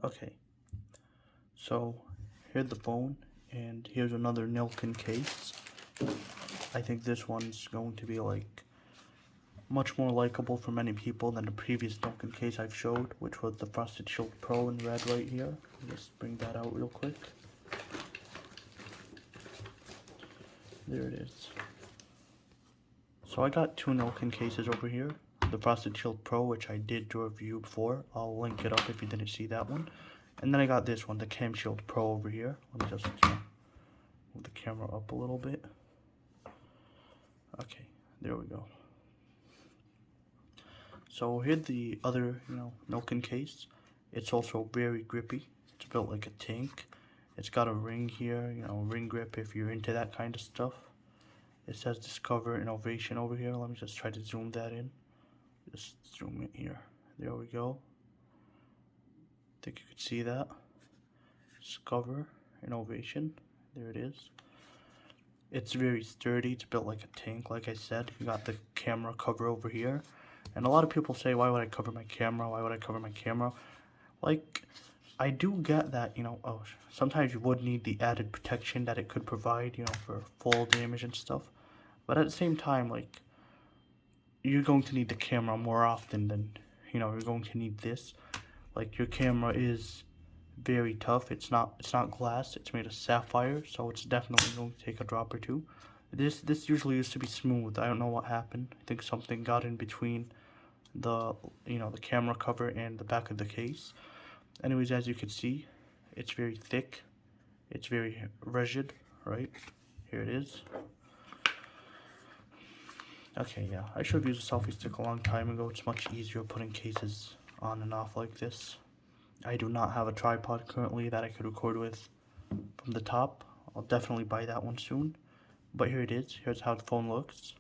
Okay, so here's the phone, and here's another Nillkin case. I think this one's going to be like much more likable for many people than the previous Nillkin case I've showed, which was the Frosted Shield Pro in red right here. Just bring that out real quick. There it is. So I got two Nillkin cases over here. The Frosted Shield Pro, which I did do a review before. I'll link it up if you didn't see that one. And then I got this one, the Camshield Pro over here. Let me just move the camera up a little bit. Okay, there we go. So here's the other, Nillkin case. It's also very grippy. It's built like a tank. It's got a ring here, ring grip if you're into that kind of stuff. It says Discover Innovation over here. Let me just try to zoom that in. Just zoom it here. There we go. I think you could see that. Discover Innovation. There it is. It's very sturdy. It's built like a tank, like I said. You got the camera cover over here. And a lot of people say, why would I cover my camera? Why would I cover my camera? Like, I do get that, sometimes you would need the added protection that it could provide, for fall damage and stuff. But at the same time, like, you're going to need the camera more often than, you're going to need this. Like, your camera is very tough. It's not glass. It's made of sapphire, so it's definitely going to take a drop or two. This usually used to be smooth. I don't know what happened. I think something got in between the, the camera cover and the back of the case. Anyways, as you can see, it's very thick. It's very rigid, right? Here it is. Okay, yeah, I should have used a selfie stick a long time ago. It's much easier putting cases on and off like this. I do not have a tripod currently that I could record with from the top. I'll definitely buy that one soon. But here it is. Here's how the phone looks.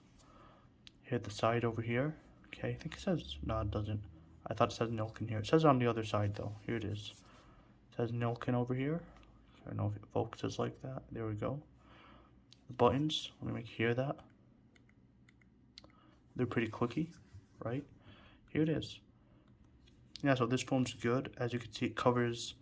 Here at the side over here. Okay, I think it says, no it doesn't. I thought it says Nillkin here. It says on the other side though. Here it is. It says Nillkin over here. I don't know if it focuses like that. There we go. The buttons, let me make you hear that. They're pretty clicky, right? Here it is. Yeah, so this phone's good. As you can see, it covers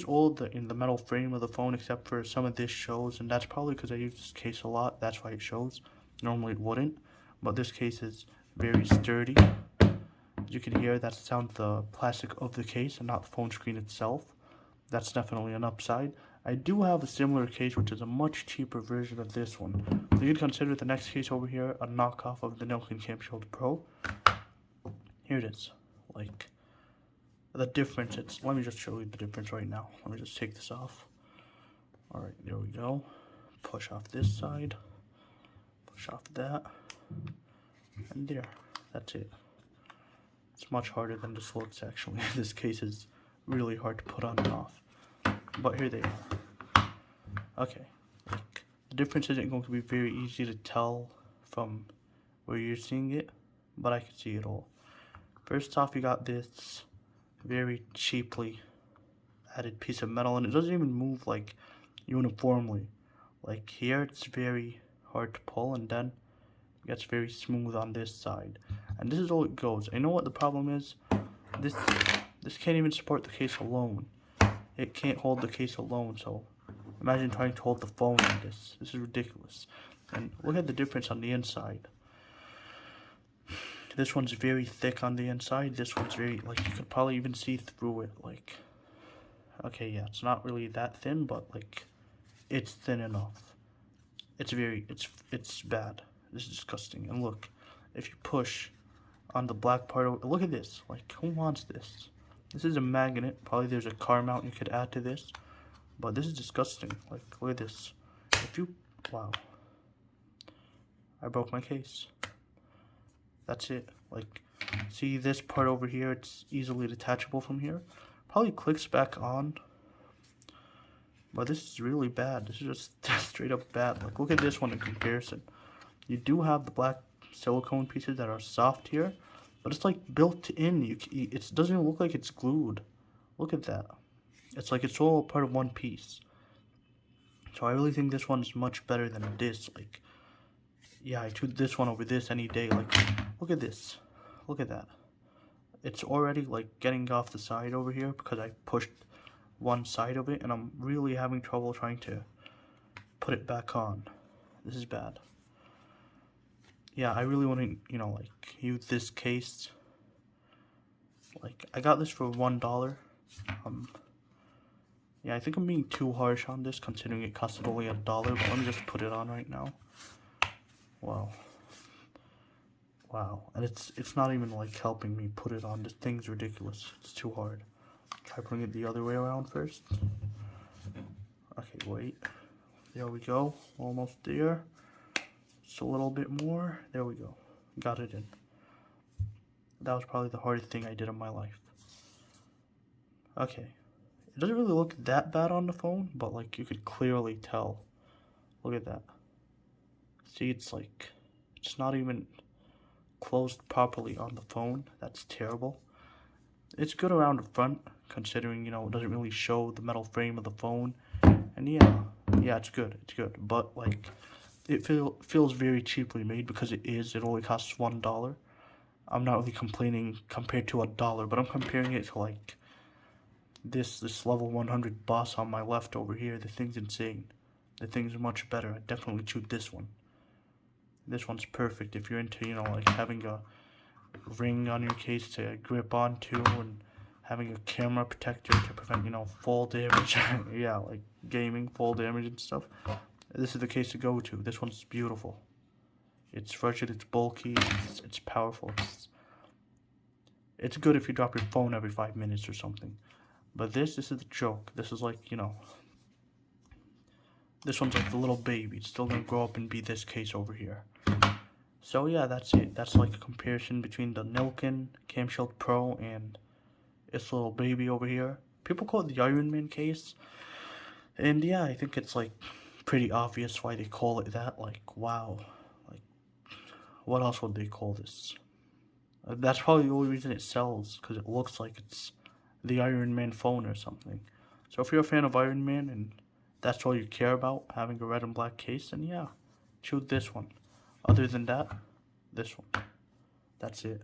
all in the metal frame of the phone except for some of this shows, and that's probably because I use this case a lot. That's why it shows. Normally it wouldn't, but this case is very sturdy. As you can hear, that's the sound of the plastic of the case and not the phone screen itself. That's definitely an upside. I do have a similar case, which is a much cheaper version of this one. So you can consider the next case over here a knockoff of the Nillkin Camshield Pro. Here it is. Like, the difference, let me just show you the difference right now. Let me just take this off. Alright, there we go. Push off this side. Push off that. And there. That's it. It's much harder than this looks, actually. This case is really hard to put on and off. But here they are. Okay. Like, the difference isn't going to be very easy to tell from where you're seeing it, but I can see it all. First off, you got this very cheaply added piece of metal, and it doesn't even move like uniformly. Like here, it's very hard to pull, and then it gets very smooth on this side. And this is all it goes. I know what the problem is. This can't even support the case alone. It can't hold the case alone, so imagine trying to hold the phone in this. This is ridiculous. And look at the difference on the inside. This one's very thick on the inside. This one's very, like, you could probably even see through it. Like, okay, yeah, it's not really that thin, but, like, it's thin enough. It's bad. This is disgusting. And look, if you push on the black part, look at this. Like, who wants this? This is a magnet. Probably there's a car mount you could add to this. But this is disgusting. Like, look at this. Wow. I broke my case. That's it. Like, see this part over here? It's easily detachable from here. Probably clicks back on. But this is really bad. This is just straight up bad. Like, look at this one in comparison. You do have the black silicone pieces that are soft here, but it's like built in. It doesn't even look like it's glued. Look at that. It's like it's all part of one piece. So I really think this one's much better than this. Like, yeah, I choose this one over this any day. Like, look at this. Look at that. it's already like getting off the side over here because I pushed one side of it, and I'm really having trouble trying to put it back on. This is bad. Yeah, I really want to, you know, like, use this case. Like, I got this for $1. Yeah, I think I'm being too harsh on this, considering it costed only $1, but let me just put it on right now. Wow. Wow, and it's not even, like, helping me put it on. This thing's ridiculous. It's too hard. Try putting it the other way around first. Okay, wait. There we go. Almost there. Just a little bit more. There we go. Got it in. That was probably the hardest thing I did in my life. Okay. It doesn't really look that bad on the phone, but like you could clearly tell. Look at that. See, it's like, it's not even closed properly on the phone. That's terrible. It's good around the front, considering, you know, it doesn't really show the metal frame of the phone. And yeah, it's good. It's good. But like, it feels very cheaply made because it is. It only costs $1. I'm not really complaining compared to $1, but I'm comparing it to like this level 100 boss on my left over here. The thing's insane. The thing's much better. I definitely choose this one. This one's perfect if you're into, you know, like having a ring on your case to grip onto, and having a camera protector to prevent, you know, fall damage. Yeah, like gaming, fall damage and stuff. This is the case to go to. This one's beautiful. It's rugged, it's bulky, it's powerful. It's good if you drop your phone every 5 minutes or something. But this is the joke. This is like, you know, this one's like the little baby. It's still gonna grow up and be this case over here. So yeah, that's it. That's like a comparison between the Nillkin Camshield Pro and its little baby over here. People call it the Iron Man case. And yeah, I think it's like pretty obvious why they call it that. Like, wow. Like, what else would they call this? That's probably the only reason it sells, because it looks like it's the Iron Man phone or something. So if you're a fan of Iron Man and that's all you care about, having a red and black case, then yeah, choose this one. Other than that, this one. That's it.